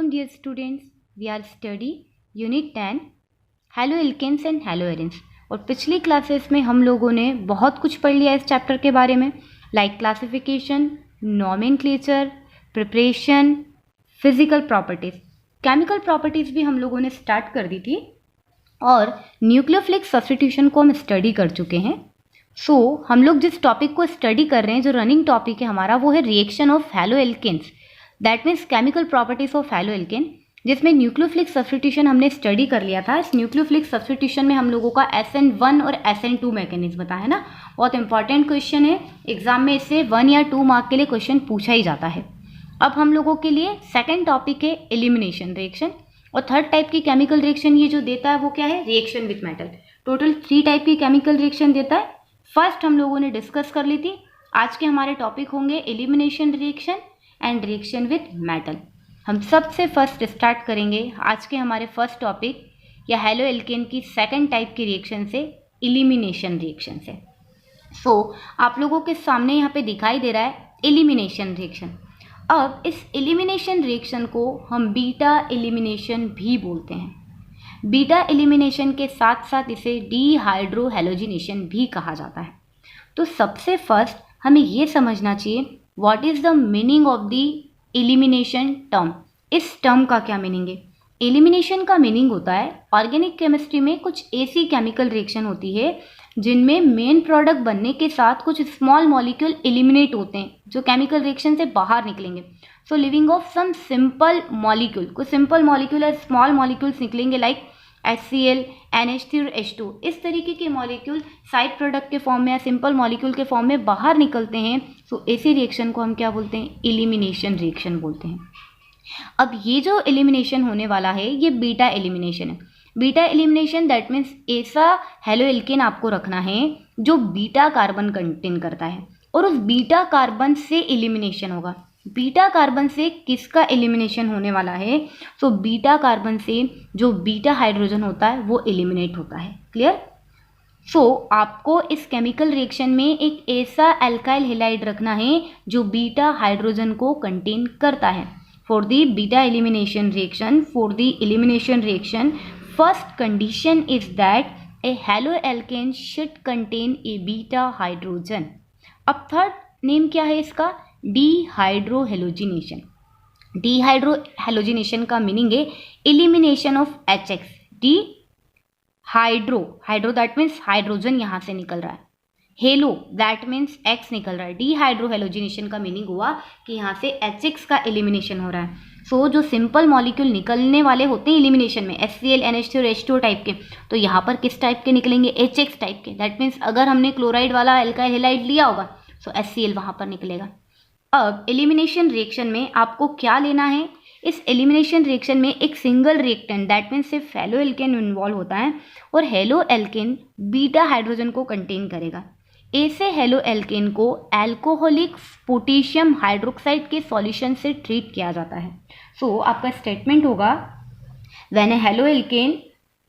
Welcome dear students, we are study Unit 10 Haloalkanes and Haloarenes। और पिछली classes में हम लोगों ने बहुत कुछ पढ़ लिया इस चैप्टर के बारे में, like classification, nomenclature, preparation, physical properties, chemical properties भी हम लोगों ने स्टार्ट कर दी थी और न्यूक्लियोफिलिक सब्स्टिट्यूशन को हम स्टडी कर चुके हैं। हम लोग जिस टॉपिक को स्टडी कर रहे हैं, जो रनिंग टॉपिक है हमारा, वो है reaction of haloalkanes, that means chemical properties of haloalkane, जिसमें न्यूक्लियोफिलिक सब्स्टिट्यूशन हमने स्टडी कर लिया था। इस न्यूक्लियोफिलिक सब्स्टिट्यूशन में हम लोगों का SN1 और SN2 मैकेनिज्म बता है ना, बहुत इंपॉर्टेंट क्वेश्चन है, एग्जाम में इससे 1 या 2 मार्क के लिए क्वेश्चन पूछा ही जाता है। अब हम लोगों के लिए सेकेंड टॉपिक है एलिमिनेशन रिएक्शन, और थर्ड टाइप की केमिकल रिएक्शन ये जो देता है वो क्या है, reaction with metal. Total 3 type की केमिकल रिएक्शन देता है। फर्स्ट हम लोगों ने डिस्कस कर ली थी। आज के हमारे टॉपिक होंगे elimination reaction and reaction with metal. हम सबसे फर्स्ट स्टार्ट करेंगे आज के हमारे फर्स्ट टॉपिक या हैलोएल्केन की सेकंड टाइप की रिएक्शन से, एलिमिनेशन रिएक्शन से। आप लोगों के सामने यहाँ पे दिखाई दे रहा है एलिमिनेशन रिएक्शन। अब इस एलिमिनेशन रिएक्शन को हम बीटा एलिमिनेशन भी बोलते हैं। बीटा एलिमिनेशन के साथ साथ इसे डीहाइड्रोहैलोजिनेशन भी कहा जाता है। तो सबसे फर्स्ट हमें ये समझना चाहिए what is the meaning of the elimination term. इस टर्म का क्या मीनिंग है? एलिमिनेशन का मीनिंग होता है, ऑर्गेनिक केमिस्ट्री में कुछ ऐसी केमिकल रिएक्शन होती है जिनमें मेन प्रोडक्ट बनने के साथ कुछ स्मॉल मॉलिक्यूल एलिमिनेट होते हैं जो केमिकल रिएक्शन से बाहर निकलेंगे। So leaving of some simple molecule, कुछ सिंपल मॉलिक्यूल या स्मॉल मॉलिक्यूल्स निकलेंगे लाइक HCl, NH3 और H2। इस तरीके के मॉलिक्यूल साइड प्रोडक्ट के फॉर्म में या सिंपल मॉलिक्यूल के फॉर्म में बाहर निकलते हैं। सो ऐसी रिएक्शन को हम क्या बोलते हैं, एलिमिनेशन रिएक्शन बोलते हैं। अब ये जो एलिमिनेशन होने वाला है ये बीटा एलिमिनेशन है। बीटा एलिमिनेशन दैट मीन्स ऐसा हैलोएल्केन आपको रखना है जो बीटा कार्बन कंटेन करता है और उस बीटा कार्बन से एलिमिनेशन होगा। बीटा कार्बन से किसका एलिमिनेशन होने वाला है? सो बीटा कार्बन से जो बीटा हाइड्रोजन होता है वो एलिमिनेट होता है। क्लियर? आपको इस केमिकल रिएक्शन में एक ऐसा एल्काइल हैलाइड रखना है जो बीटा हाइड्रोजन को कंटेन करता है। For the beta elimination reaction first condition is that A haloalkane should contain a beta hydrogen. अब थर्ड नेम क्या है इसका? डीहाइड्रोहैलोजिनेशन। डीहाइड्रोहैलोजिनेशन का मीनिंग है elimination of HX। Hydro that means hydrogen यहाँ से निकल रहा है, हेलो दैट मीन्स X निकल रहा है। डीहाइड्रोहैलोजिनेशन का मीनिंग हुआ कि यहाँ से HX का एलिमिनेशन हो रहा है। जो सिंपल मॉलिक्यूल निकलने वाले होते हैं एलिमिनेशन में, HCl, NH3 और H2 टाइप के, तो यहाँ पर किस टाइप के निकलेंगे? HX टाइप के। दैट मीन्स अगर हमने क्लोराइड वाला एल्काइल हैलाइड लिया होगा तो HCl वहाँ पर निकलेगा। अब एलिमिनेशन रिएक्शन में आपको क्या लेना है? इस एलिमिनेशन रिएक्शन में एक सिंगल रिएक्टेंट दैट मीन्स सिर्फ हैलोएल्केन इन्वॉल्व होता है और हैलोएल्केन बीटा हाइड्रोजन को कंटेन करेगा। ऐसे हैलोएल्केन को अल्कोहलिक पोटेशियम हाइड्रोक्साइड के सॉल्यूशन से ट्रीट किया जाता है। आपका स्टेटमेंट होगा when A haloalkane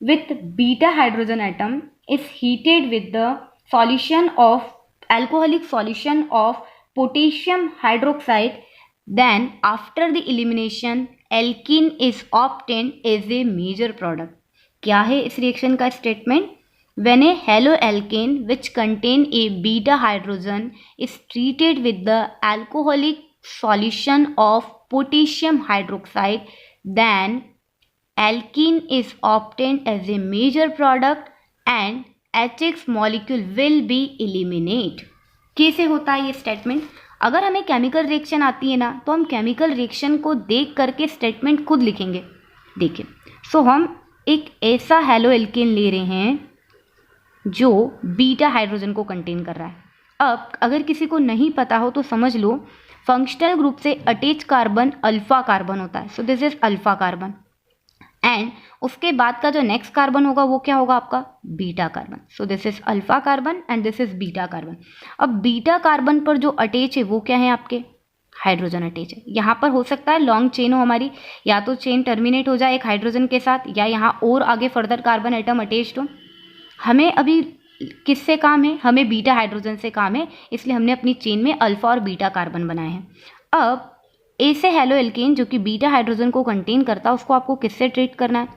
with beta hydrogen atom is heated with the solution of alcoholic solution of potassium hydroxide, then after the elimination alkene is obtained as a major product। क्या है इस reaction का statement? when a haloalkane which contain a beta hydrogen is treated with the alcoholic solution of potassium hydroxide, then alkene is obtained as a major product and HX molecule will be eliminate. कैसे होता है ये statement? अगर हमें chemical reaction आती है ना, तो हम केमिकल रिएक्शन को देख करके स्टेटमेंट खुद लिखेंगे। देखिए, हम एक ऐसा हैलोएल्केन ले रहे हैं जो बीटा हाइड्रोजन को कंटेन कर रहा है। अब अगर किसी को नहीं पता हो तो समझ लो, फंक्शनल ग्रुप से अटैच कार्बन अल्फा कार्बन होता है। This is alpha carbon and उसके बाद का जो नेक्स्ट कार्बन होगा वो क्या होगा आपका? Beta carbon. This is alpha carbon and this is beta carbon. अब बीटा कार्बन पर जो अटैच है वो क्या है आपके? हाइड्रोजन अटैच है। यहाँ पर हो सकता है लॉन्ग चेन हो हमारी, या तो चेन टर्मिनेट हो जाए एक हाइड्रोजन के साथ, या यहाँ और आगे फर्दर कार्बन एटम अटैच्ड हो। हमें अभी किससे काम है? हमें बीटा हाइड्रोजन से काम है, इसलिए हमने अपनी चेन में अल्फा और बीटा कार्बन बनाए हैं। अब ए से हेलो एल्केन जो कि बीटा हाइड्रोजन को कंटेन करता है उसको आपको किससे ट्रीट करना है,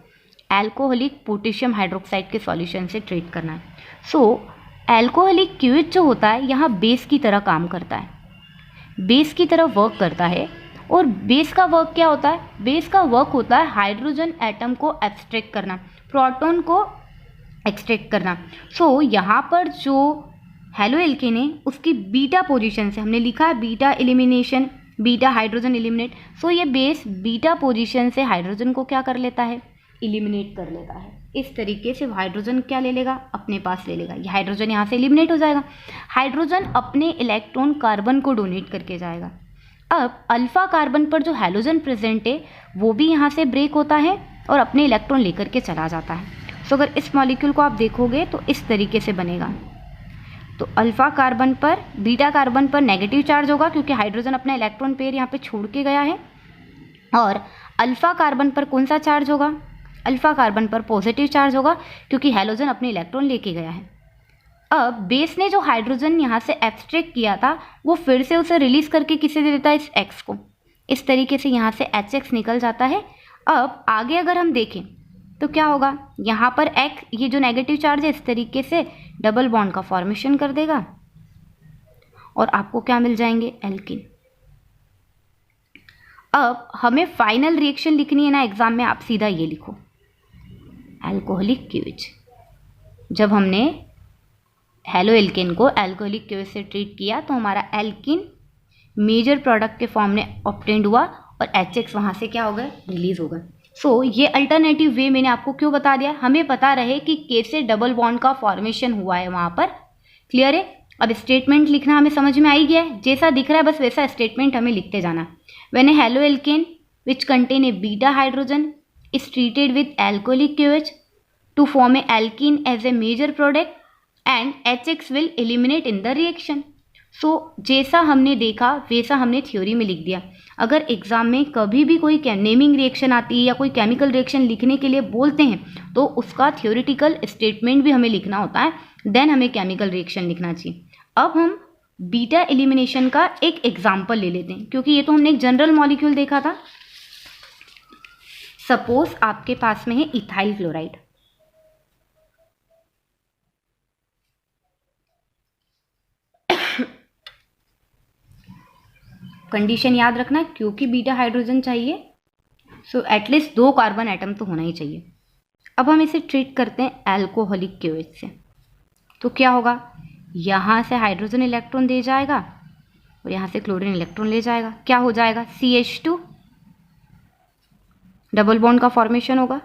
एल्कोहलिक पोटेशियम हाइड्रोक्साइड के सॉल्यूशन से ट्रीट करना है। सो एल्कोहलिक क्यूएच जो होता है यहाँ बेस की तरह काम करता है, बेस की तरह वर्क करता है। और बेस का वर्क क्या होता है, बेस का वर्क होता है हाइड्रोजन एटम को एब्स्ट्रैक्ट करना, प्रोटॉन को एक्सट्रैक्ट करना। सो यहाँ पर जो हेलो एल्केन है उसकी बीटा पोजीशन से हमने लिखा है beta elimination, beta hydrogen eliminate. So ये बेस बीटा पोजीशन से हाइड्रोजन को क्या कर लेता है, एलिमिनेट कर लेता है। इस तरीके से हाइड्रोजन क्या ले लेगा, अपने पास ले लेगा। ये हाइड्रोजन यहाँ से एलिमिनेट हो जाएगा। हाइड्रोजन अपने इलेक्ट्रॉन कार्बन को डोनेट करके जाएगा। अब अल्फा कार्बन पर जो हैलोजन प्रेजेंट है वो भी यहाँ से ब्रेक होता है और अपने इलेक्ट्रॉन लेकर के चला जाता है। सो अगर इस मॉलिक्यूल को आप देखोगे तो इस तरीके से बनेगा। तो अल्फा कार्बन पर, बीटा कार्बन पर नेगेटिव चार्ज होगा क्योंकि हाइड्रोजन अपना इलेक्ट्रॉन पेयर यहाँ पे छोड़ के गया है। और अल्फा कार्बन पर कौन सा चार्ज होगा, अल्फा कार्बन पर पॉजिटिव चार्ज होगा क्योंकि हैलोजन अपने इलेक्ट्रॉन लेके गया है। अब बेस ने जो हाइड्रोजन यहाँ से एब्स्ट्रैक्ट किया था वो फिर से उसे रिलीज करके किसे दे देता है, इस एक्स को। इस तरीके से यहाँ से HX निकल जाता है। अब आगे अगर हम देखें तो क्या होगा, यहाँ पर एक्स, ये जो नेगेटिव चार्ज है इस तरीके से डबल बॉन्ड का फॉर्मेशन कर देगा और आपको क्या मिल जाएंगे, एल्कीन। अब हमें फाइनल रिएक्शन लिखनी है ना एग्जाम में, आप सीधा ये लिखो, एल्कोहलिक क्यूएच। जब हमने हेलो एल्केन को एल्कोहलिक क्यूएच से ट्रीट किया तो हमारा एल्कीन मेजर प्रोडक्ट के फॉर्म में ऑब्टेन्ड हुआ और HX वहाँ से क्या होगा, रिलीज होगा। सो ये अल्टरनेटिव वे मैंने आपको क्यों बता दिया, हमें पता रहे कि कैसे डबल बॉन्ड का फॉर्मेशन हुआ है वहाँ पर। क्लियर है। अब स्टेटमेंट लिखना हमें समझ में आ ही गया है, जैसा दिख रहा है बस वैसा स्टेटमेंट हमें लिखते जाना। When a haloalkane which contain a beta hydrogen is treated with alcoholic KOH to form a alkene as a major product and HX will eliminate in the reaction. So जैसा हमने देखा वैसा हमने theory में लिख दिया। अगर exam में कभी भी कोई नेमिंग रिएक्शन आती है या कोई केमिकल रिएक्शन लिखने के लिए बोलते हैं तो उसका थ्योरेटिकल स्टेटमेंट भी हमें लिखना होता है, देन हमें केमिकल रिएक्शन लिखना चाहिए। अब हम बीटा एलिमिनेशन का एक एग्जाम्पल ले लेते हैं क्योंकि ये तो हमने एक जनरल मॉलिक्यूल देखा था। सपोज आपके पास में है इथाइल क्लोराइड। कंडीशन याद रखना, क्योंकि बीटा हाइड्रोजन चाहिए सो एटलीस्ट 2 कार्बन एटम तो होना ही चाहिए। अब हम इसे ट्रीट करते हैं एल्कोहलिक क्यूएच से, तो क्या होगा, यहाँ से हाइड्रोजन इलेक्ट्रॉन दे जाएगा और यहाँ से क्लोरीन इलेक्ट्रॉन ले जाएगा। क्या हो जाएगा, CH2, डबल बॉन्ड का फॉर्मेशन होगा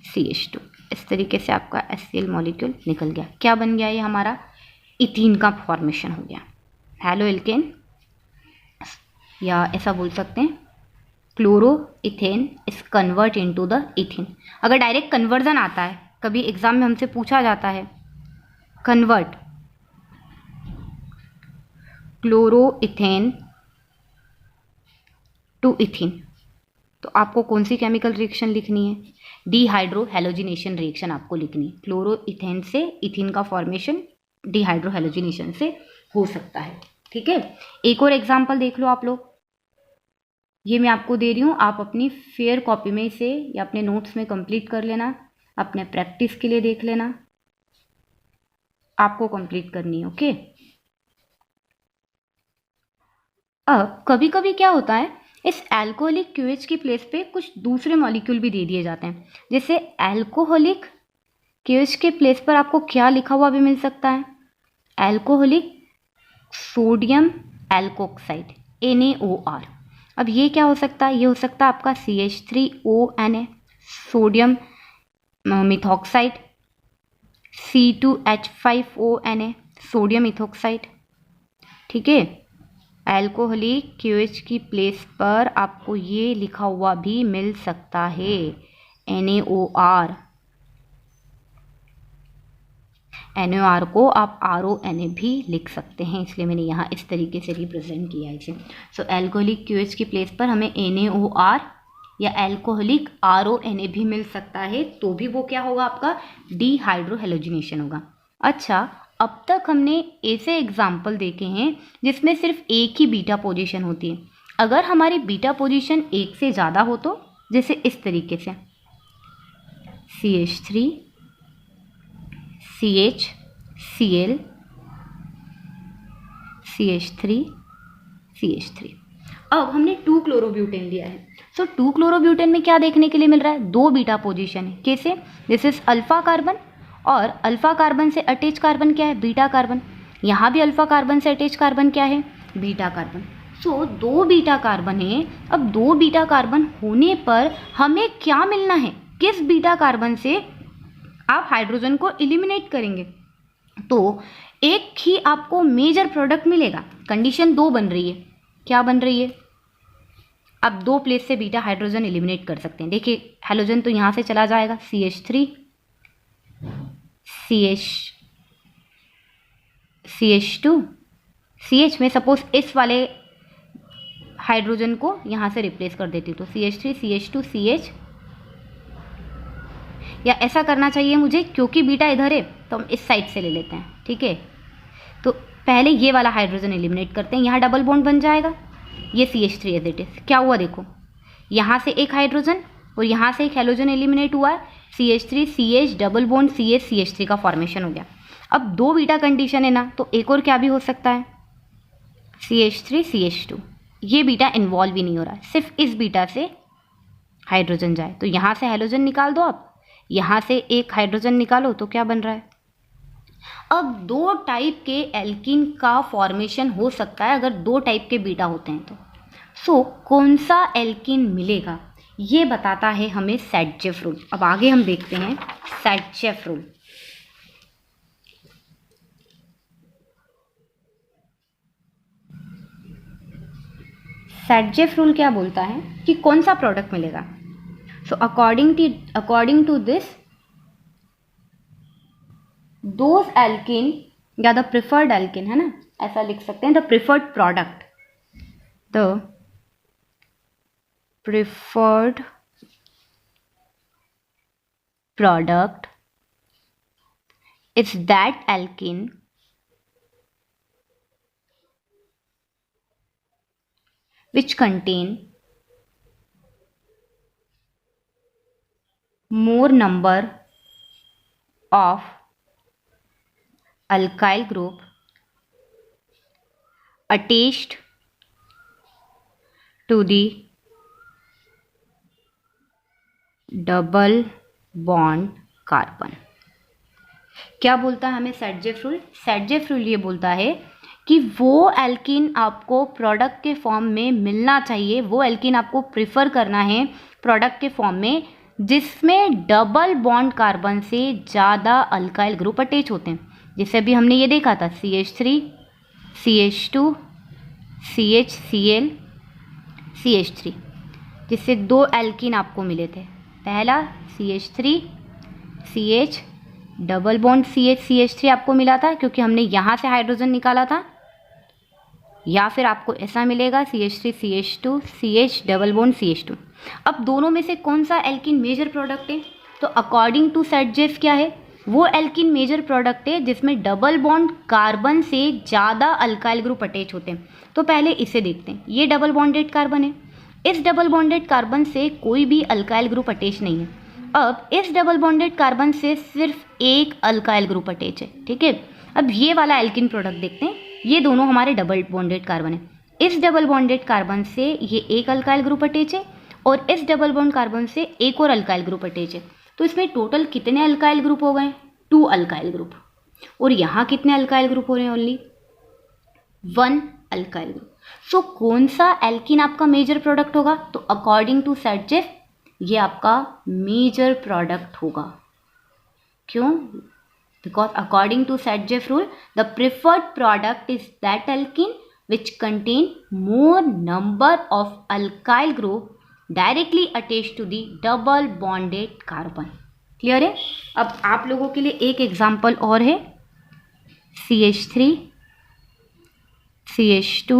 CH2। इस तरीके से आपका HCl मॉलिक्यूल निकल गया। क्या बन गया, ये हमारा इथीन का फॉर्मेशन हो गया। हेलो एल्केन, या ऐसा बोल सकते हैं chloroethane is convert into the ethene. अगर डायरेक्ट कन्वर्जन आता है, कभी एग्जाम में हमसे पूछा जाता है convert chloroethane to ethene, तो आपको कौन सी केमिकल रिएक्शन लिखनी है, डिहाइड्रो हैलोजिनेशन रिएक्शन आपको लिखनी है। क्लोरो इथेन से इथीन का फॉर्मेशन डिहाइड्रो हैलोजिनेशन से हो सकता है। ठीक है, एक और एग्जाम्पल देख लो आप लोग, ये मैं आपको दे रही हूँ, आप अपनी फेयर कॉपी में इसे या अपने नोट्स में कंप्लीट कर लेना, अपने प्रैक्टिस के लिए देख लेना, आपको कंप्लीट करनी है। ओके। अब कभी कभी क्या होता है, इस एल्कोहलिक क्यूएच की प्लेस पे कुछ दूसरे मॉलिक्यूल भी दे दिए जाते हैं। जैसे एल्कोहलिक क्यूएच के प्लेस पर आपको क्या लिखा हुआ भी मिल सकता है, एल्कोहलिक सोडियम एल्कोक्साइड NaOR। अब ये क्या हो सकता है, ये हो सकता है आपका CH3ONa, sodium methoxide, C2H5ONa, sodium ethoxide. ठीक है, एल्कोहलिक क्यूएच की प्लेस पर आपको ये लिखा हुआ भी मिल सकता है NaOR। NaOR को आप RONA भी लिख सकते हैं, इसलिए मैंने यहाँ इस तरीके से रिप्रेजेंट किया है इसे। सो एल्कोहलिक क्यूएच की प्लेस पर हमें NaOR या एल्कोहलिक RONA भी मिल सकता है, तो भी वो क्या होगा, आपका डिहाइड्रो हैलोजिनेशन होगा। अच्छा, अब तक हमने ऐसे एग्जाम्पल देखे हैं जिसमें सिर्फ एक ही बीटा पोजीशन होती है। अगर हमारी बीटा पोजीशन एक से ज़्यादा हो तो जैसे इस तरीके से CH3 CH Cl CH3 CH3। अब हमने 2 क्लोरोब्यूटेन लिया है। सो 2 क्लोरोब्यूटेन में क्या देखने के लिए मिल रहा है? 2 बीटा पोजीशन है। कैसे? दिस इज अल्फा कार्बन और अल्फा कार्बन से अटैच कार्बन क्या है? Beta carbon. यहाँ भी अल्फा कार्बन से अटैच कार्बन क्या है? Beta carbon. So 2 beta carbon है। अब 2 बीटा कार्बन होने पर हमें क्या मिलना है? किस बीटा कार्बन से आप हाइड्रोजन को एलिमिनेट करेंगे? तो एक ही आपको मेजर प्रोडक्ट मिलेगा। कंडीशन 2 बन रही है। क्या बन रही है? आप 2 प्लेस से बीटा हाइड्रोजन एलिमिनेट कर सकते हैं। देखिए हाइड्रोजन तो यहाँ से चला जाएगा, CH3 CH2 CH में सपोज इस वाले हाइड्रोजन को यहाँ से रिप्लेस कर देती हूँ तो CH3 CH2 CH, या ऐसा करना चाहिए मुझे क्योंकि बीटा इधर है तो हम इस साइड से ले लेते हैं। ठीक है, तो पहले ये वाला हाइड्रोजन एलिमिनेट करते हैं। यहाँ डबल बॉन्ड बन जाएगा, ये CH3 एज इट इज। क्या हुआ देखो, यहाँ से एक हाइड्रोजन और यहाँ से एक हाइड्रोजन एलिमिनेट हुआ है, CH3 CH double bond CH CH3 का फॉर्मेशन हो गया। अब 2 बीटा कंडीशन है ना, तो एक और क्या भी हो सकता है, CH3 CH2। ये बीटा इन्वॉल्व ही नहीं हो रहा है, सिर्फ इस बीटा से हाइड्रोजन जाए। तो यहाँ से हाइड्रोजन निकाल दो, आप यहाँ से एक हाइड्रोजन निकालो तो क्या बन रहा है? अब 2 टाइप के एल्कीन का फॉर्मेशन हो सकता है अगर 2 टाइप के बीटा होते हैं तो। सो कौन सा एल्कीन मिलेगा ये बताता है हमें सैडजेफ रूल। अब आगे हम देखते हैं सैडजेफ रूल। सैडजेफ रूल क्या बोलता है कि कौन सा प्रोडक्ट मिलेगा। So according to this those alkene या द प्रिफर्ड एल्किन, है ना, ऐसा लिख सकते हैं, the preferred product, the preferred product is that alkene which contain more number of alkyl group attached to the double bond carbon। क्या बोलता है हमें सैडजेफ रूल? सैडजेफ रूल ये बोलता है कि वो एल्कीन आपको प्रोडक्ट के फॉर्म में मिलना चाहिए, वो एल्कीन आपको प्रिफर करना है प्रोडक्ट के फॉर्म में जिसमें डबल बॉन्ड कार्बन से ज़्यादा अल्काइल ग्रुप अटैच होते हैं। जैसे अभी हमने ये देखा था CH3 CH2 CHCl CH3, जिससे 2 एल्कीन आपको मिले थे। पहला CH3 CH double bond CH CH3 आपको मिला था क्योंकि हमने यहाँ से हाइड्रोजन निकाला था, या फिर आपको ऐसा मिलेगा CH3 CH2 CH double bond CH2। अब दोनों में से कौन सा एल्कीन मेजर प्रोडक्ट है? तो अकॉर्डिंग टू सैडजेफ क्या है, वो एल्कीन मेजर प्रोडक्ट है जिसमें डबल बॉन्ड कार्बन से ज़्यादा अल्काइल ग्रुप अटैच होते हैं। तो पहले इसे देखते हैं। ये डबल बॉन्डेड कार्बन है, इस डबल बॉन्डेड कार्बन से कोई भी अल्काइल ग्रुप अटैच नहीं है। अब इस डबल बॉन्डेड कार्बन से सिर्फ एक अल्काइल ग्रुप अटैच है। ठीक है, अब ये वाला एल्कीन प्रोडक्ट देखते हैं। ये दोनों हमारे डबल बॉन्डेड कार्बन है। इस डबल बॉन्डेड कार्बन से ये एक अल्काइल ग्रुप अटैच है और इस डबल बॉन्ड कार्बन से एक और अल्काइल ग्रुप अटैच है। तो इसमें टोटल कितने अल्काइल ग्रुप हो गए? 2 अल्काइल ग्रुप। और यहाँ कितने अल्काइल ग्रुप हो रहे हैं? Only 1 alkyl group. सो कौन सा एल्कीन आपका मेजर प्रोडक्ट होगा? तो अकॉर्डिंग टू सैडजेफ ये आपका मेजर प्रोडक्ट होगा। क्यों? Because according to Sadjeff rule, the preferred product is that alkene which contain more number of alkyl group directly attached to the double bonded carbon। Clear है? अब आप लोगों के लिए एक एग्जाम्पल और है, CH3 CH2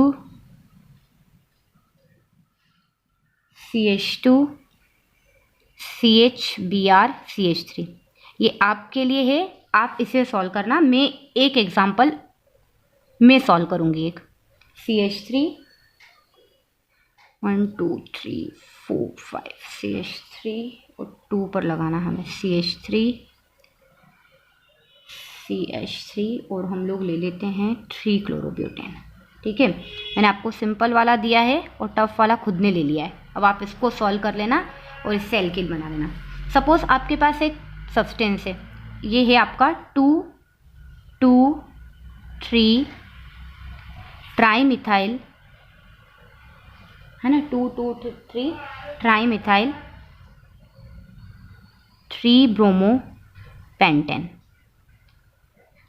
CH2 CHBr CH3। ये आपके लिए है, आप इसे सॉल्व करना। मैं एक एग्जाम्पल मैं सॉल्व करूँगी। एक CH3 1 2 3 4 5 CH3 और 2 पर लगाना हमें CH3 और हम लोग ले लेते हैं 3 क्लोरोब्यूटेन। ठीक है, मैंने आपको सिंपल वाला दिया है और टफ वाला खुद ने ले लिया है। अब आप इसको सॉल्व कर लेना और इससे एल्किल बना लेना। सपोज आपके पास एक सब्सटेंस है, ये है आपका 2 2 3 ट्राईमिथाइल, है ना, 2 2 3 ट्राईमिथाइल 3 ब्रोमो पेंटेन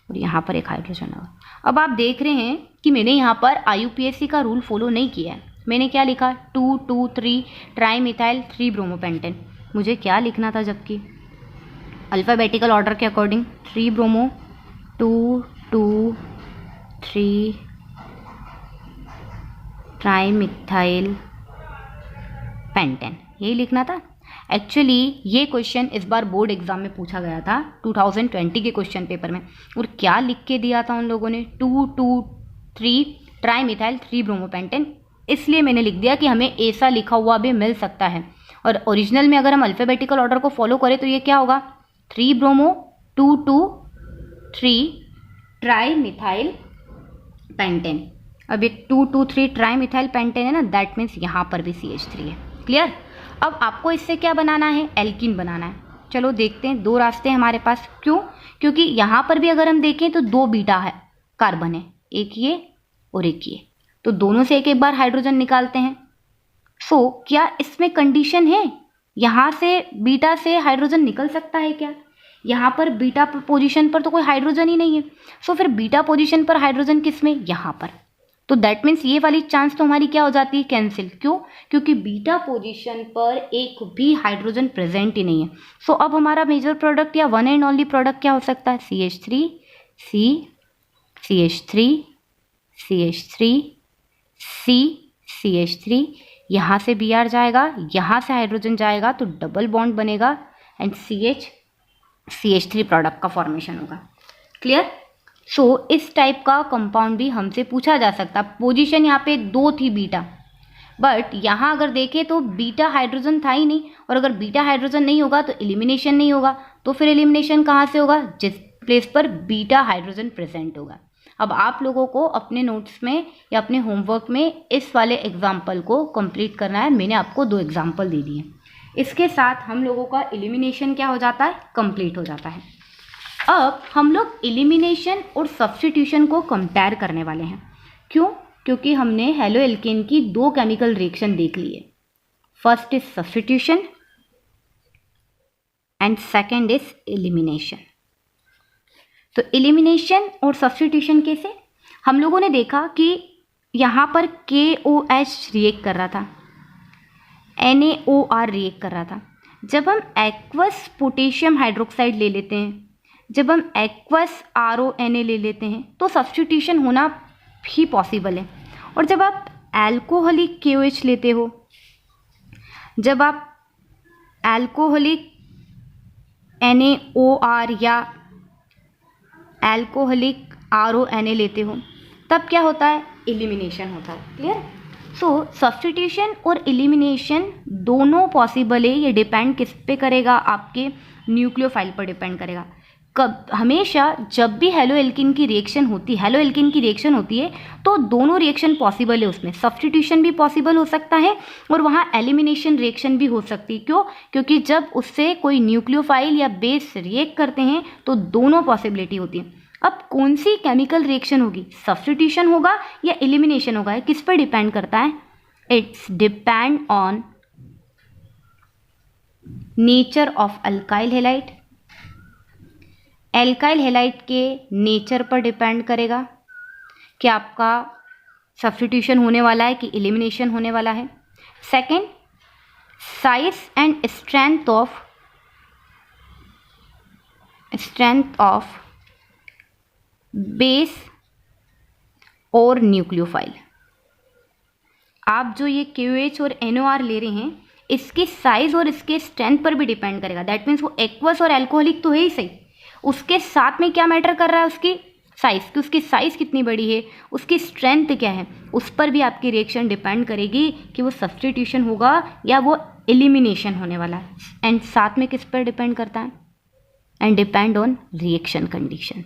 और यहाँ पर एक हाइड्रोजन होगा। अब आप देख रहे हैं कि मैंने यहाँ पर IUPAC का रूल फॉलो नहीं किया है। मैंने क्या लिखा, 2 2 3 ट्राईमिथाइल 3 ब्रोमोपेंटेन। मुझे क्या लिखना था, जबकि अल्फ़ाबेटिकल ऑर्डर के अकॉर्डिंग 3 ब्रोमो 2 2 3 ट्राईमिथाइल पेंटेन, यही लिखना था। एक्चुअली ये क्वेश्चन इस बार बोर्ड एग्जाम में पूछा गया था 2020 के क्वेश्चन पेपर में, और क्या लिख के दिया था उन लोगों ने, 2 2 3 ट्राईमिथाइल 3 ब्रोमोपेंटेन। इसलिए मैंने लिख दिया कि हमें ऐसा लिखा हुआ भी मिल सकता है। और ओरिजिनल में अगर हम अल्फ़ाबेटिकल ऑर्डर को फॉलो करें तो ये क्या होगा, 3 ब्रोमो 2 2 3 ट्राईमिथाइल पेंटेन। अब ये 2 2 3 ट्राईमिथाइल पेंटेन है ना, दैट मीन्स यहाँ पर भी CH3 है। क्लियर। अब आपको इससे क्या बनाना है, एल्कीन बनाना है। चलो देखते हैं, 2 रास्ते हैं हमारे पास। क्यों, क्योंकि यहाँ पर भी अगर हम देखें तो 2 बीटा है कार्बन है, एक ये और एक ये, तो दोनों से एक एक बार हाइड्रोजन निकालते हैं। सो क्या इसमें कंडीशन है, यहाँ से बीटा से हाइड्रोजन निकल सकता है क्या? यहाँ पर बीटा पोजीशन पर तो कोई हाइड्रोजन ही नहीं है। सो फिर बीटा पोजीशन पर हाइड्रोजन किस में, यहाँ पर। तो दैट मीन्स ये वाली चांस तो हमारी क्या हो जाती है, कैंसिल। क्यों, क्योंकि बीटा पोजीशन पर एक भी हाइड्रोजन प्रेजेंट ही नहीं है। सो अब हमारा मेजर प्रोडक्ट या वन एंड ओनली प्रोडक्ट क्या हो सकता है, CH3 CH3 CH3 CH3, यहाँ से Br जाएगा, यहाँ से हाइड्रोजन जाएगा तो डबल बॉन्ड बनेगा एंड CH3 प्रोडक्ट का फॉर्मेशन होगा। क्लियर। सो इस टाइप का कंपाउंड भी हमसे पूछा जा सकता। पोजीशन यहाँ पे 2 थी बीटा, बट यहाँ अगर देखें तो बीटा हाइड्रोजन था ही नहीं, और अगर बीटा हाइड्रोजन नहीं होगा तो एलिमिनेशन नहीं होगा। तो फिर एलिमिनेशन कहाँ से होगा, जिस प्लेस पर बीटा हाइड्रोजन प्रेजेंट होगा। अब आप लोगों को अपने नोट्स में या अपने होमवर्क में इस वाले एग्जाम्पल को कंप्लीट करना है। मैंने आपको 2 एग्जाम्पल दे दिए। इसके साथ हम लोगों का एलिमिनेशन क्या हो जाता है, कंप्लीट हो जाता है। अब हम लोग एलिमिनेशन और सब्स्टिट्यूशन को कंपेयर करने वाले हैं। क्यों, क्योंकि हमने हेलो एल्केन की 2 केमिकल रिएक्शन देख ली है। First is substitution and second is elimination. तो एलिमिनेशन और सब्स्टिट्यूशन कैसे, हम लोगों ने देखा कि यहाँ पर KOH रिएक्ट कर रहा था, NaOR रिएक्ट कर रहा था। जब हम एक्वस पोटेशियम हाइड्रोक्साइड ले लेते हैं, जब हम एक्वस RONA ले लेते हैं, तो सब्स्टिट्यूशन होना भी पॉसिबल है। और जब आप एल्कोहलिक KOH लेते हो, जब आप एल्कोहलिक NaOR या एल्कोहलिक RONA लेते हो, तब क्या होता है, एलिमिनेशन होता है। क्लियर। सो सब्स्टिट्यूशन और एलिमिनेशन दोनों पॉसिबल है। ये डिपेंड किस पे करेगा, आपके न्यूक्लियोफाइल पर डिपेंड करेगा। कब, हमेशा जब भी हेलो एल्कीन की रिएक्शन होती है तो दोनों रिएक्शन पॉसिबल है। उसमें सब्स्टिट्यूशन भी पॉसिबल हो सकता है और वहाँ एलिमिनेशन रिएक्शन भी हो सकती है। क्यों, क्योंकि जब उससे कोई न्यूक्लियोफाइल या बेस रिएक्ट करते हैं तो दोनों पॉसिबिलिटी होती है। अब कौन सी केमिकल रिएक्शन होगी, सब्स्टिट्यूशन होगा या एलिमिनेशन होगा, ये किस पर डिपेंड करता है, it's depend on nature of alkyl halide. Alkyl halide के नेचर पर डिपेंड करेगा कि आपका सब्स्टिट्यूशन होने वाला है कि एलिमिनेशन होने वाला है। Second, size and strength of base और न्यूक्लियोफाइल। आप जो ये KOH और NOR ले रहे हैं, इसकी साइज और इसके स्ट्रेंथ पर भी डिपेंड करेगा। दैट मीन्स वो एक्वस और एल्कोहलिक तो है ही सही, उसके साथ में क्या मैटर कर रहा है, उसकी साइज़ कि उसकी साइज़ कितनी बड़ी है, उसकी स्ट्रेंथ क्या है, उस पर भी आपकी रिएक्शन डिपेंड करेगी कि वो सब्स्टिट्यूशन होगा या वो एलिमिनेशन होने वाला है। एंड साथ में किस पर डिपेंड करता है, and depend on reaction conditions.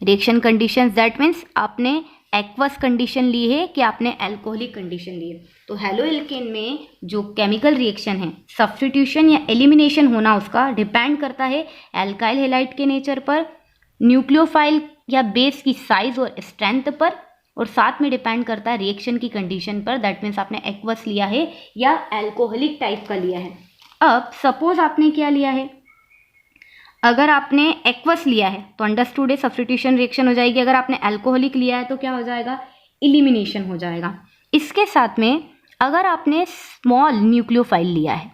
Reaction conditions that means आपने एक्वस कंडीशन ली है कि आपने एल्कोहलिक कंडीशन ली है। तो हेलोएल्केन में जो केमिकल रिएक्शन है, सब्स्टिट्यूशन या एलिमिनेशन होना उसका डिपेंड करता है एल्काइल हैलाइड के नेचर पर, न्यूक्लियोफाइल या बेस की साइज और स्ट्रेंथ पर, और साथ में डिपेंड करता है रिएक्शन की कंडीशन पर, दैट मीन्स आपने एक्वस लिया है या एल्कोहलिक टाइप का लिया है। अब सपोज आपने क्या लिया है, अगर आपने एक्वस लिया है तो अंडरस्टूड है सब्स्टिट्यूशन रिएक्शन हो जाएगी, अगर आपने अल्कोहलिक लिया है तो क्या हो जाएगा, इलिमिनेशन हो जाएगा। इसके साथ में अगर आपने स्मॉल न्यूक्लियोफाइल लिया है,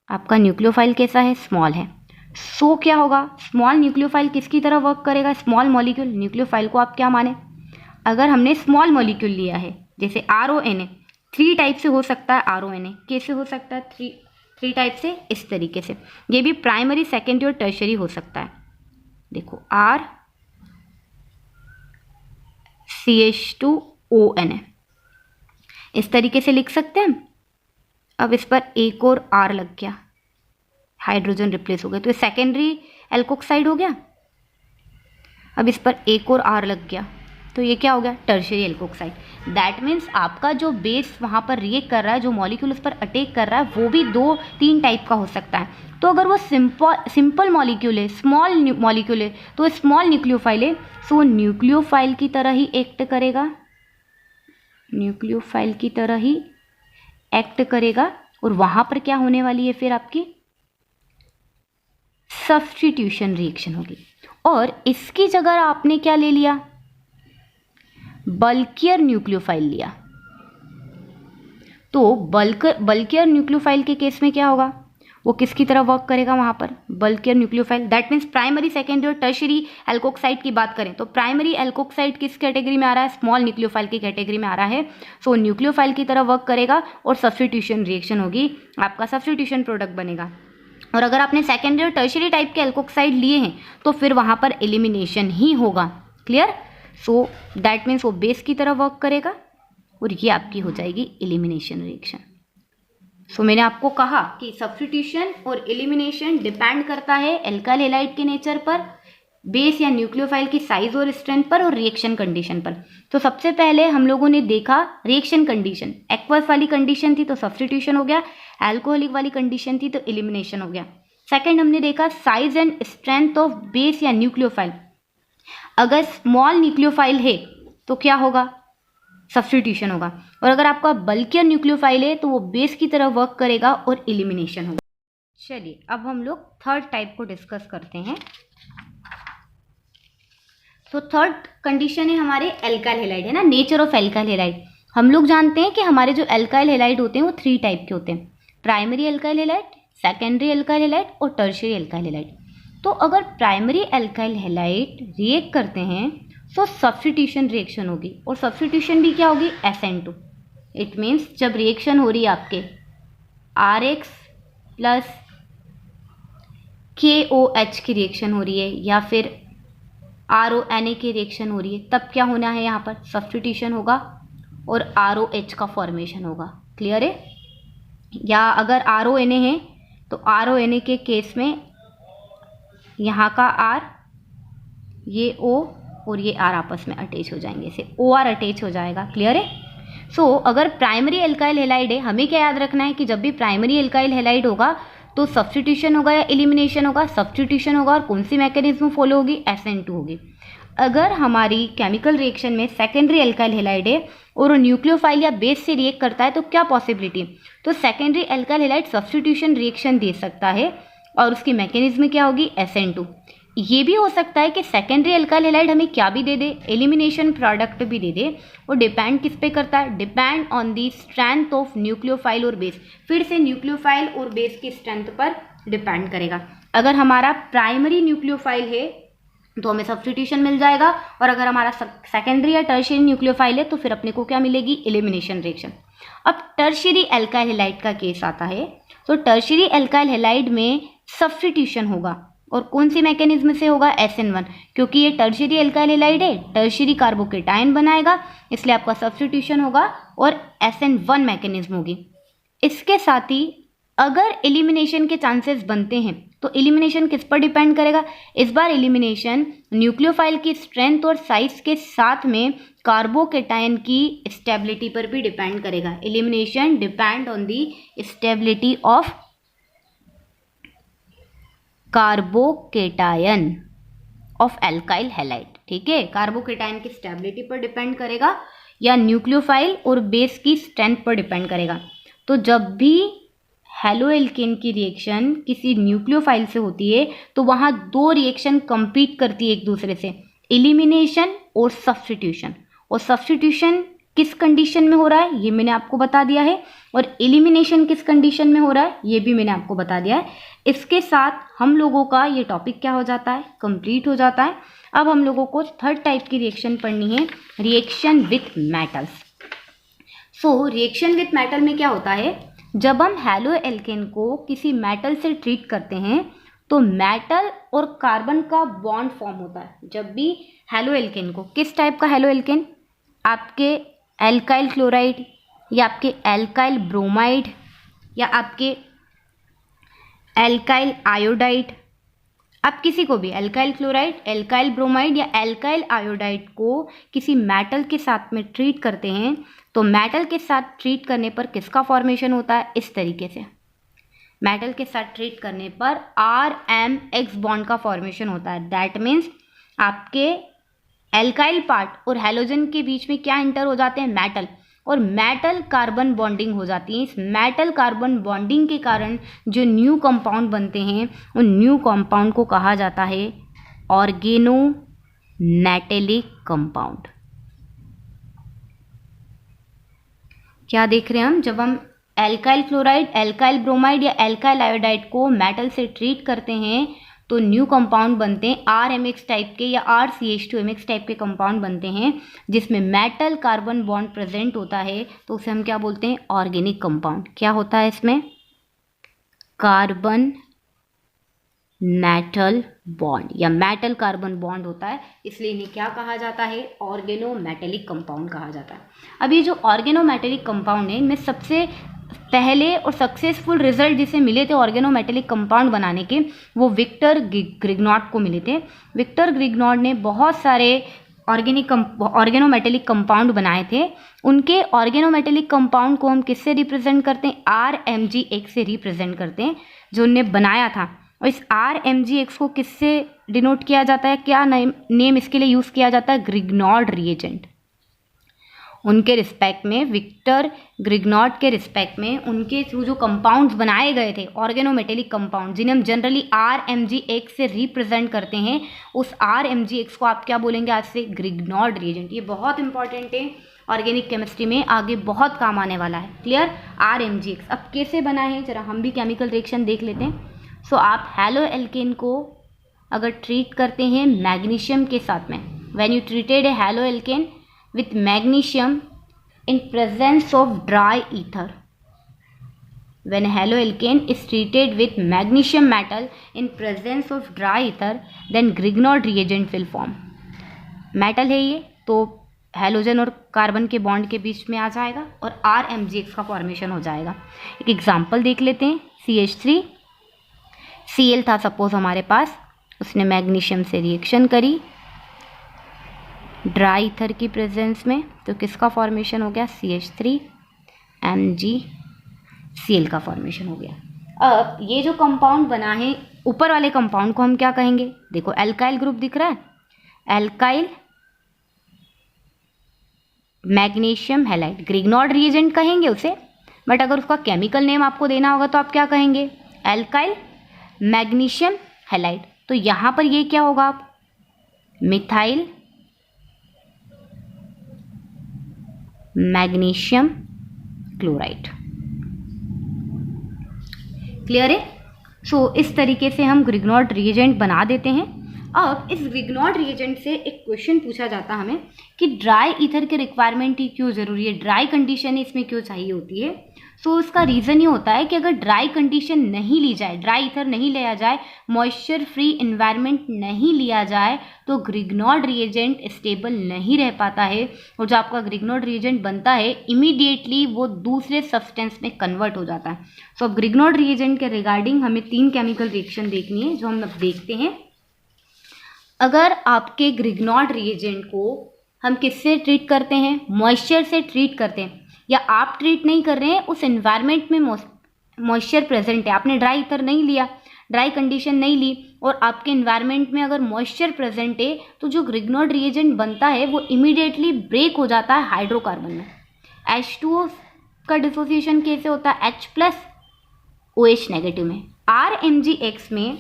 आपका न्यूक्लियोफाइल कैसा है, स्मॉल है, सो क्या होगा, स्मॉल न्यूक्लियोफाइल किसकी तरह वर्क करेगा, स्मॉल मॉलिक्यूल। न्यूक्लियोफाइल को आप क्या माने, अगर हमने स्मॉल मॉलिक्यूल लिया है जैसे RONA, 3 टाइप से हो सकता है RONA, कैसे हो सकता है, थ्री टाइप से, इस तरीके से। ये भी प्राइमरी, सेकेंडरी और टर्शरी हो सकता है। देखो RCH2ONA इस तरीके से लिख सकते हैं। अब इस पर एक और R लग गया, हाइड्रोजन रिप्लेस हो गया, तो ये सेकेंडरी एल्कोक्साइड हो गया। अब इस पर एक और R लग गया, तो ये क्या हो गया, टर्शरी एल्कोक्साइड। दैट मीन्स आपका जो बेस वहाँ पर रिएक्ट कर रहा है, जो मॉलिक्यूल उस पर अटैक कर रहा है, वो भी 2-3 टाइप का हो सकता है। तो अगर वो सिंपल मॉलिक्यूल है, स्मॉल मॉलिक्यूल है, तो स्मॉल न्यूक्लियोफाइल है, सो न्यूक्लियोफाइल की तरह ही एक्ट करेगा, न्यूक्लियोफाइल की तरह ही एक्ट करेगा। और वहाँ पर क्या होने वाली है, फिर आपकी सब्स्टिट्यूशन रिएक्शन होगी। और इसकी जगह आपने क्या ले लिया, बल्कियर न्यूक्लियोफाइल लिया। तो बल्कियर न्यूक्लियोफाइल के केस में क्या होगा, वो किसकी तरह वर्क करेगा वहाँ पर, bulkier nucleophile. That means primary, secondary और टर्शरी एल्कोक्साइड की बात करें तो प्राइमरी एल्कोक्साइड किस कैटेगरी में आ रहा है, स्मॉल न्यूक्लियोफाइल की कैटेगरी में आ रहा है। सो न्यूक्लियोफाइल की तरह वर्क करेगा और सब्स्टिट्यूशन रिएक्शन होगी, आपका सब्स्टिट्यूशन प्रोडक्ट बनेगा। और अगर आपने सेकेंडरी और टर्शरी टाइप के एल्कोक्साइड लिए हैं तो फिर वहाँ पर एलिमिनेशन ही होगा। क्लियर। सो दैट मीन्स वो बेस की तरह वर्क करेगा और ये आपकी हो जाएगी एलिमिनेशन रिएक्शन। सो मैंने आपको कहा कि सब्स्टिट्यूशन और एलिमिनेशन डिपेंड करता है एल्काइल हैलाइड के नेचर पर, बेस या न्यूक्लियोफाइल की साइज और स्ट्रेंथ पर, और रिएक्शन कंडीशन पर। तो सबसे पहले हम लोगों ने देखा रिएक्शन कंडीशन, एक्वस वाली कंडीशन थी तो सब्स्टिट्यूशन हो गया, अल्कोहलिक वाली कंडीशन थी तो एलिमिनेशन हो गया। सेकंड हमने देखा size and strength of base या न्यूक्लियोफाइल। अगर स्मॉल न्यूक्लियोफाइल है तो क्या होगा, सब्स्टिट्यूशन होगा, और अगर आपका बल्कियर न्यूक्लियोफाइल है तो वो बेस की तरह वर्क करेगा और एलिमिनेशन होगा। चलिए अब हम लोग थर्ड टाइप को डिस्कस करते हैं। तो थर्ड कंडीशन है हमारे एल्काइल हैलाइड, है ना, नेचर ऑफ एल्काइल हैलाइड। हम लोग जानते हैं कि हमारे जो एल्काइल हैलाइड होते हैं वो 3 टाइप के होते हैं, primary alkyl halide, secondary alkyl halide और टर्शियरी एल्काइल हैलाइड। तो अगर प्राइमरी एल्काइल हैलाइड रिएक्ट करते हैं तो सब्स्टिट्यूशन रिएक्शन होगी, और सब्स्टिट्यूशन भी क्या होगी, SN2। इट मीन्स जब रिएक्शन हो रही है आपके RX प्लस KOH की रिएक्शन हो रही है या फिर RONA की रिएक्शन हो रही है, तब क्या होना है, यहाँ पर सब्स्टिट्यूशन होगा और ROH का फॉर्मेशन होगा। क्लियर है। या अगर RONA है तो RONA के केस में यहाँ का R, ये O और ये R आपस में अटैच हो जाएंगे, इसे OR अटैच हो जाएगा। क्लियर है। सो अगर प्राइमरी एल्काइल हैलाइड है, हमें क्या याद रखना है कि जब भी प्राइमरी एल्काइल हैलाइड होगा तो सब्स्टिट्यूशन होगा या एलिमिनेशन होगा, सब्स्टिट्यूशन होगा, और कौन सी मैकेनिज्म फॉलो होगी, SN2 होगी। अगर हमारी केमिकल रिएक्शन में सेकेंडरी एल्काइल हैलाइड है और न्यूक्लियोफाइल या बेस से रिएक्ट करता है तो क्या पॉसिबिलिटी, तो secondary alkyl halide substitution reaction दे सकता है और उसकी मैकेनिज्म क्या होगी, SN2। ये भी हो सकता है कि सेकेंडरी एल्काइल हैलाइड हमें क्या भी दे दे, एलिमिनेशन प्रोडक्ट भी दे दे, और डिपेंड किस पे करता है, depend on the strength of nucleophile और बेस। फिर से न्यूक्लियोफाइल और बेस की स्ट्रेंथ पर डिपेंड करेगा। अगर हमारा प्राइमरी न्यूक्लियोफाइल है तो हमें सब्स्टिट्यूशन मिल जाएगा, और अगर हमारा सेकेंडरी या टर्शियरी न्यूक्लियोफाइल है तो फिर अपने को क्या मिलेगी, एलिमिनेशन रिएक्शन। अब टर्शियरी एल्काइल हैलाइड का केस आता है, तो टर्शियरी एल्काइल हैलाइड में सब्स्टिट्यूशन होगा और कौन सी मैकेनिज्म से होगा, SN1, क्योंकि ये टर्शियरी एल्काइल हैलाइड है, टर्शियरी कार्बोकेटायन बनाएगा, इसलिए आपका सब्स्टिट्यूशन होगा और SN1 मैकेनिज्म होगी। इसके साथ ही अगर एलिमिनेशन के चांसेस बनते हैं तो एलिमिनेशन किस पर डिपेंड करेगा, इस बार एलिमिनेशन न्यूक्लियोफाइल की स्ट्रेंथ और साइज के साथ में कार्बोकेटायन की स्टेबिलिटी पर भी डिपेंड करेगा। Elimination depend on the stability of carbocation of alkyl halide. ठीक है, कार्बोकेटायन की स्टेबिलिटी पर डिपेंड करेगा या न्यूक्लियोफाइल और बेस की स्ट्रेंथ पर डिपेंड करेगा। तो जब भी हेलोएल्केन की रिएक्शन किसी न्यूक्लियोफाइल से होती है तो वहाँ दो रिएक्शन कंपीट करती है एक दूसरे से, एलिमिनेशन और सब्स्टिट्यूशन। और सब्स्टिट्यूशन किस कंडीशन में हो रहा है ये मैंने आपको बता दिया है, और एलिमिनेशन किस कंडीशन में हो रहा है ये भी मैंने आपको बता दिया है। इसके साथ हम लोगों का ये टॉपिक क्या हो जाता है, कंप्लीट हो जाता है। अब हम लोगों को थर्ड टाइप की रिएक्शन पढ़नी है, reaction with metals. So reaction with metal में क्या होता है, जब हम हेलोएल्केन को किसी मेटल से ट्रीट करते हैं तो मेटल और कार्बन का बॉन्ड फॉर्म होता है। जब भी हेलोएल्केन को, किस टाइप का हेलोएल्केन, आपके एल्काइल क्लोराइड या आपके एल्काइल ब्रोमाइड या आपके एल्काइल आयोडाइड, आप किसी को भी एल्काइल क्लोराइड, एल्काइल ब्रोमाइड या एल्काइल आयोडाइड को किसी मेटल के साथ में ट्रीट करते हैं तो मेटल के साथ ट्रीट करने पर किसका फॉर्मेशन होता है, इस तरीके से मेटल के साथ ट्रीट करने पर RMX बॉन्ड का फॉर्मेशन होता है। दैट मीन्स आपके एल्काइल पार्ट और हेलोजन के बीच में क्या इंटर हो जाते हैं, मेटल, और मेटल कार्बन बॉन्डिंग हो जाती है। इस मेटल कार्बन बॉन्डिंग के कारण जो न्यू कंपाउंड बनते हैं उन न्यू कंपाउंड को कहा जाता है ऑर्गेनो मेटेलिक कंपाउंड। क्या देख रहे हैं हम, जब हम एल्काइल क्लोराइड, एल्काइल ब्रोमाइड या एल्काइल आयोडाइड को मेटल से ट्रीट करते हैं तो न्यू कंपाउंड बनते हैं RMX टाइप के या RCH2MX टाइप के कंपाउंड बनते हैं जिसमें मेटल कार्बन बॉन्ड प्रेजेंट होता है, तो उसे हम क्या बोलते हैं, ऑर्गेनिक कंपाउंड। क्या होता है इसमें, कार्बन मेटल बॉन्ड या मेटल कार्बन बॉन्ड होता है, इसलिए इन्हें क्या कहा जाता है, ऑर्गेनो मेटेलिक कंपाउंड कहा जाता है। अब ये जो ऑर्गेनो मेटेलिक कंपाउंड है इनमें सबसे पहले और सक्सेसफुल रिजल्ट जिसे मिले थे ऑर्गेनो मेटेलिक कंपाउंड बनाने के, वो विक्टर ग्रिग्नॉट को मिले थे। विक्टर ग्रिग्नॉट ने बहुत सारे ऑर्गेनो मेटेलिक कंपाउंड बनाए थे। उनके ऑर्गेनो मेटेलिक कंपाउंड को हम किससे रिप्रेजेंट करते हैं, RMgX से रिप्रेजेंट करते हैं जो उनने बनाया था। और इस RMgX को किससे डिनोट किया जाता है, क्या नेम इसके लिए यूज़ किया जाता है, ग्रिग्नॉड रिएजेंट। उनके रिस्पेक्ट में, विक्टर ग्रिग्नॉट के रिस्पेक्ट में उनके थ्रू जो कंपाउंड्स बनाए गए थे ऑर्गेनोमेटेलिक कंपाउंड जिन्हें हम जनरली RMgX से रिप्रेजेंट करते हैं, उस RMgX को आप क्या बोलेंगे आज से, ग्रिग्नॉड रिएजेंट। ये बहुत इंपॉर्टेंट है, ऑर्गेनिक केमिस्ट्री में आगे बहुत काम आने वाला है। क्लियर, RMgX अब कैसे बना है जरा हम भी केमिकल रिएक्शन देख लेते हैं। सो आप हेलोएल्केन को अगर ट्रीट करते हैं मैग्नीशियम के साथ में, when you treated A haloalkane with magnesium in presence of dry ether, when haloalkane is treated with magnesium metal in presence of dry ether, then Grignard reagent will form। Metal है ये तो halogen और carbon के bond के बीच में आ जाएगा और RMgX का फॉर्मेशन हो जाएगा। एक एग्जांपल देख लेते हैं, CH3Cl था सपोज हमारे पास, उसने मैग्नीशियम से रिएक्शन करी ड्राई ईथर की प्रेजेंस में, तो किसका फॉर्मेशन हो गया, CH3MgCl का फॉर्मेशन हो गया। अब ये जो कंपाउंड बना है ऊपर वाले कंपाउंड को हम क्या कहेंगे, देखो एल्काइल ग्रुप दिख रहा है, एल्काइल मैग्नीशियम हैलाइड, ग्रिग्नॉड रिएजेंट कहेंगे उसे, बट अगर उसका केमिकल नेम आपको देना होगा तो आप क्या कहेंगे, एल्काइल मैग्नीशियम हैलाइड। तो यहाँ पर ये क्या होगा, आप मिथाइल मैग्नीशियम क्लोराइड। क्लियर है। सो इस तरीके से हम ग्रिग्नॉड रिएजेंट बना देते हैं। अब इस ग्रिग्नॉड रिएजेंट से एक क्वेश्चन पूछा जाता है हमें कि ड्राई ईथर के रिक्वायरमेंट ही क्यों ज़रूरी है, ड्राई कंडीशन इसमें क्यों चाहिए होती है। सो इसका रीज़न ये होता है कि अगर ड्राई कंडीशन नहीं ली जाए, ड्राई ईथर नहीं लिया जाए, मॉइस्चर फ्री इन्वायरमेंट नहीं लिया जाए, तो ग्रिग्नॉर्ड रिएजेंट स्टेबल नहीं रह पाता है, और जो आपका ग्रिग्नॉर्ड रिएजेंट बनता है इमीडिएटली वो दूसरे सब्सटेंस में कन्वर्ट हो जाता है। सो अब ग्रिग्नॉर्ड रिएजेंट के रिगार्डिंग हमें 3 केमिकल रिएक्शन देखनी है जो हम अब देखते हैं। अगर आपके ग्रिग्नॉर्ड रिएजेंट को हम किससे ट्रीट करते हैं, मॉइस्चर से ट्रीट करते हैं, या आप ट्रीट नहीं कर रहे हैं, उस एनवायरनमेंट में मॉइस्चर प्रेजेंट है, आपने ड्राई ईथर नहीं लिया, ड्राई कंडीशन नहीं ली, और आपके एनवायरनमेंट में अगर मॉइस्चर प्रेजेंट है, तो जो ग्रिग्नॉर्ड रिएजेंट बनता है वो इमीडिएटली ब्रेक हो जाता है हाइड्रोकार्बन में। H2O का डिसोसिएशन कैसे होता है, H+ OH नेगेटिव में। RMgX में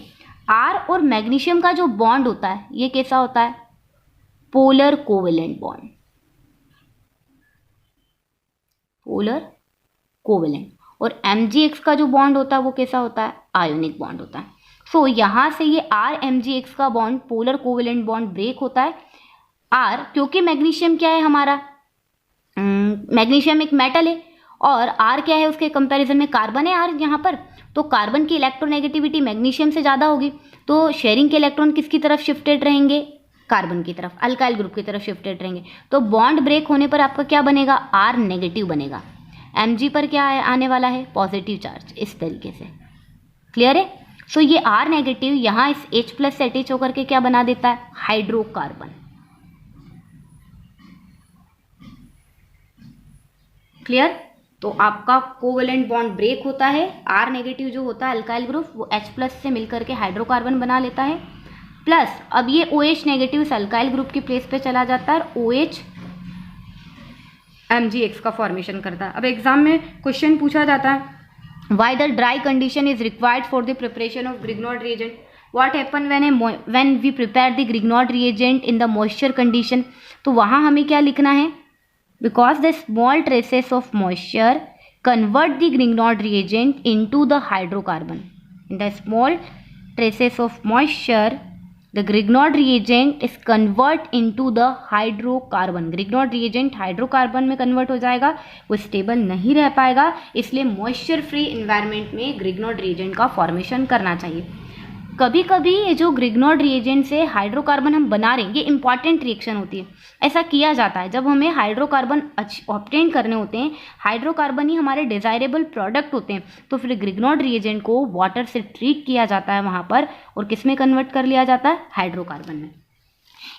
R और मैग्नीशियम का जो बॉन्ड होता है ये कैसा होता है, polar covalent bond, polar covalent. और Mgx का जो बॉन्ड होता है वो कैसा होता है, आयोनिक बॉन्ड होता है। सो यहाँ से ये RMgX का bond, polar covalent bond break होता है। R क्योंकि मैग्नीशियम क्या है हमारा, मैग्नीशियम एक मेटल है, और R क्या है उसके कंपैरिजन में, कार्बन है R यहाँ पर, तो कार्बन की इलेक्ट्रोनेगेटिविटी मैग्नीशियम से ज़्यादा होगी, तो शेयरिंग के इलेक्ट्रॉन किसकी तरफ शिफ्टेड रहेंगे, कार्बन की तरफ, अल्काइल ग्रुप की तरफ शिफ्टेड रहेंगे। तो बॉन्ड ब्रेक होने पर आपका क्या बनेगा, R नेगेटिव बनेगा। Mg पर क्या आने वाला है, पॉजिटिव चार्ज, इस तरीके से। क्लियर है। सो ये R नेगेटिव यहाँ इस H+ से अटैच होकर के क्या बना देता है, हाइड्रोकार्बन। क्लियर। तो आपका कोवेलेंट बॉन्ड ब्रेक होता है, R नेगेटिव जो होता है अल्काइल ग्रुप वो H+ से मिलकर के हाइड्रोकार्बन बना लेता है, प्लस अब ये OH नेगेटिव इस अल्काइल ग्रुप की प्लेस पे चला जाता है और OH MgX का फॉर्मेशन करता है। अब एग्जाम में क्वेश्चन पूछा जाता है, why the dry condition is required for the preparation of Grignard reagent, what happen when we prepare the Grignard reagent in the moisture condition. तो वहाँ हमें क्या लिखना है, because the small traces of moisture convert the Grignard reagent into the hydrocarbon, in the small traces of moisture the Grignard reagent is convert into the hydrocarbon। Grignard reagent hydrocarbon में convert हो जाएगा, वो stable नहीं रह पाएगा, इसलिए moisture free environment में ग्रिग्नॉर्ड reagent का फॉर्मेशन करना चाहिए। कभी कभी ये जो ग्रिग्नॉर्ड रिएजेंट से हाइड्रोकार्बन हम बना रहे हैं, ये इंपॉर्टेंट रिएक्शन होती है। ऐसा किया जाता है जब हमें हाइड्रोकार्बन ऑब्टेन करने होते हैं, हाइड्रोकार्बन ही हमारे डिज़ायरेबल प्रोडक्ट होते हैं, तो फिर ग्रिग्नॉर्ड रिएजेंट को वाटर से ट्रीट किया जाता है वहाँ पर, और किस में कन्वर्ट कर लिया जाता है, हाइड्रोकार्बन में।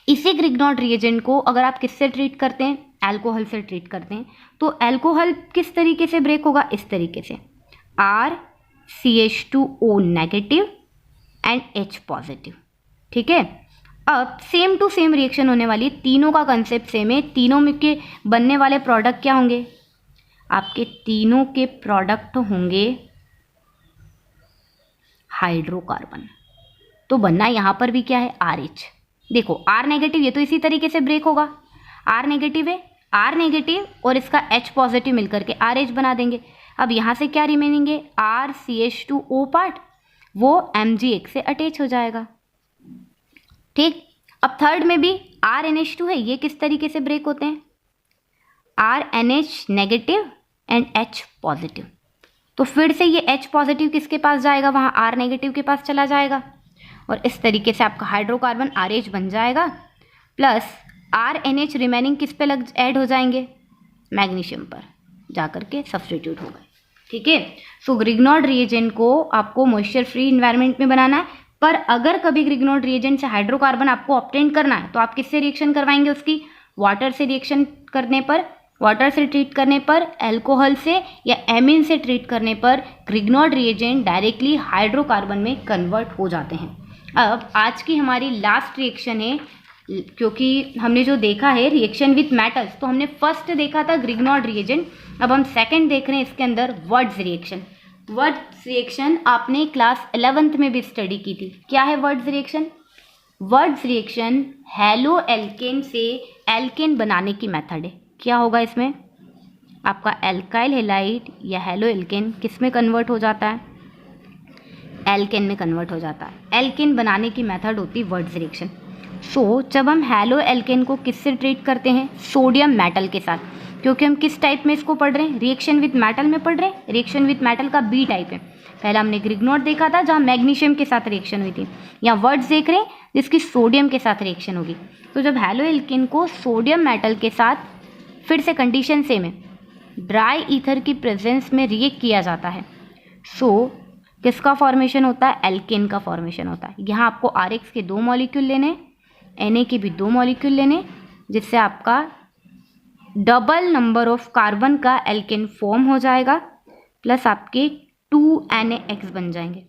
इसी ग्रिग्नॉर्ड रिएजेंट को अगर आप किससे ट्रीट करते हैं, एल्कोहल से ट्रीट करते हैं, तो एल्कोहल किस तरीके से ब्रेक होगा, इस तरीके से, RCH2O negative and H positive. ठीक है। अब सेम टू सेम रिएक्शन होने वाली, तीनों का कंसेप्ट सेम है, तीनों में के बनने वाले प्रोडक्ट क्या होंगे, आपके तीनों के प्रोडक्ट होंगे हाइड्रोकार्बन। तो बनना यहाँ पर भी क्या है, RH। देखो R नेगेटिव, ये तो इसी तरीके से ब्रेक होगा, R नेगेटिव है, R नेगेटिव और इसका H पॉजिटिव मिलकर के RH बना देंगे। अब यहाँ से क्या रिमेनिंग है, RCH2O पार्ट, वो MgX से अटैच हो जाएगा। ठीक। अब थर्ड में भी RNH2 है, ये किस तरीके से ब्रेक होते हैं, RNH negative and H positive. तो फिर से ये H पॉजिटिव किसके पास जाएगा, वहाँ R नेगेटिव के पास चला जाएगा, और इस तरीके से आपका हाइड्रोकार्बन RH बन जाएगा, प्लस RNH रिमेनिंग किस पे लग ऐड हो जाएंगे, मैग्नीशियम पर जाकर के सब्स्टिट्यूट हो गए। ठीक है। सो ग्रिग्नॉर्ड रिएजेंट को आपको मॉइस्चर फ्री इन्वायरमेंट में बनाना है, पर अगर कभी ग्रिग्नॉर्ड रिएजेंट से हाइड्रोकार्बन आपको ऑब्टेन करना है तो आप किससे रिएक्शन करवाएंगे, उसकी वाटर से रिएक्शन करने पर, वाटर से ट्रीट करने पर, अल्कोहल से या एमीन से ट्रीट करने पर ग्रिग्नॉर्ड रिएजेंट डायरेक्टली हाइड्रोकार्बन में कन्वर्ट हो जाते हैं। अब आज की हमारी लास्ट रिएक्शन है, क्योंकि हमने जो देखा है रिएक्शन विथ मेटल्स, तो हमने फर्स्ट देखा था ग्रिग्नॉर्ड रिएजेंट, अब हम सेकंड देख रहे हैं इसके अंदर वर्ड्स रिएक्शन। वर्ड्स रिएक्शन आपने क्लास 11th में भी स्टडी की थी। क्या है words reaction, words reaction halo alkane से एल्केन बनाने की मेथड है। क्या होगा इसमें, आपका एल्काइल हैलाइड या हेलो एल्केन किस में कन्वर्ट हो जाता है, एल्केन में कन्वर्ट हो जाता है। एल्केन बनाने की मेथड होती है वर्ड्स रिएक्शन। सो जब हम हेलो एल्केन को किससे ट्रीट करते हैं, सोडियम मेटल के साथ, क्योंकि हम किस टाइप में इसको पढ़ रहे हैं, रिएक्शन विथ मेटल में पढ़ रहे हैं। रिएक्शन विथ मेटल का बी टाइप है। पहला हमने ग्रिग्नॉट देखा था जहाँ मैग्नीशियम के साथ रिएक्शन हुई थी। यहाँ वर्ड्स देख रहे हैं जिसकी सोडियम के साथ रिएक्शन होगी। तो जब हैलो एल्केन को सोडियम मेटल के साथ फिर से कंडीशन सेम है, ड्राई ईथर की प्रेजेंस में रिएक्ट किया जाता है, सो किसका फॉर्मेशन होता है, एल्केन का फॉर्मेशन होता है। यहाँ आपको RX के 2 मॉलिक्यूल लेने, Na के भी 2 मॉलिक्यूल लेने, जिससे आपका डबल नंबर ऑफ कार्बन का एल्केन फॉर्म हो जाएगा, प्लस आपके 2NaX बन जाएंगे।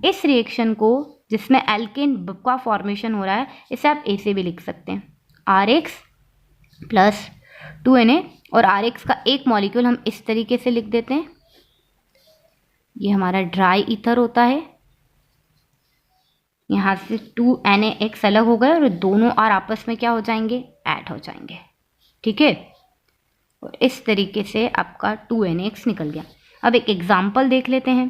इस रिएक्शन को जिसमें एल्केन का फॉर्मेशन हो रहा है, इसे आप ऐसे भी लिख सकते हैं, RX प्लस 2Na, और RX का एक मॉलिक्यूल हम इस तरीके से लिख देते हैं, ये हमारा ड्राई ईथर होता है। यहाँ से 2NaX अलग हो गए और दोनों R आपस में क्या हो जाएंगे, ऐड हो जाएंगे, ठीक है। और इस तरीके से आपका 2NaX निकल गया। अब एक एग्जाम्पल देख लेते हैं।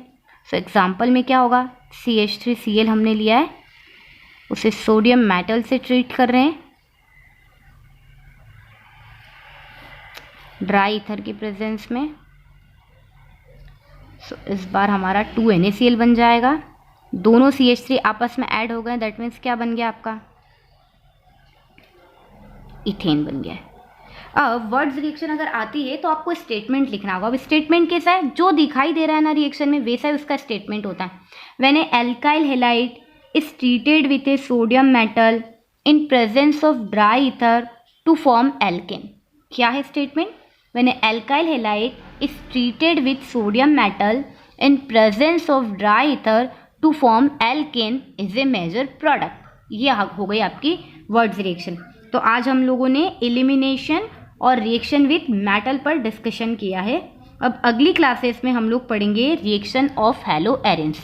सो एग्जाम्पल में क्या होगा, CH3Cl हमने लिया है, उसे सोडियम मेटल से ट्रीट कर रहे हैं ड्राई ईथर की प्रेजेंस में। सो इस बार हमारा 2NaCl बन जाएगा। दोनों CH3 आपस में ऐड हो गए, दैट मीन्स क्या बन गया आपका, इथेन बन गया है। अब वर्ड्स रिएक्शन अगर आती है तो आपको स्टेटमेंट लिखना होगा। अब स्टेटमेंट कैसा है, जो दिखाई दे रहा है ना रिएक्शन में वैसा ही उसका स्टेटमेंट होता है। When a alkyl halide is treated with a sodium metal in presence of dry ether to form alkane. क्या है statement, when a alkyl halide is treated with sodium metal in presence of dry ether to form alkane is a major product. ये हो गई आपकी words reaction. तो आज हम लोगों ने एलिमिनेशन और रिएक्शन विथ मेटल पर डिस्कशन किया है। अब अगली क्लासेस में हम लोग पढ़ेंगे रिएक्शन ऑफ हैलो एरेंस।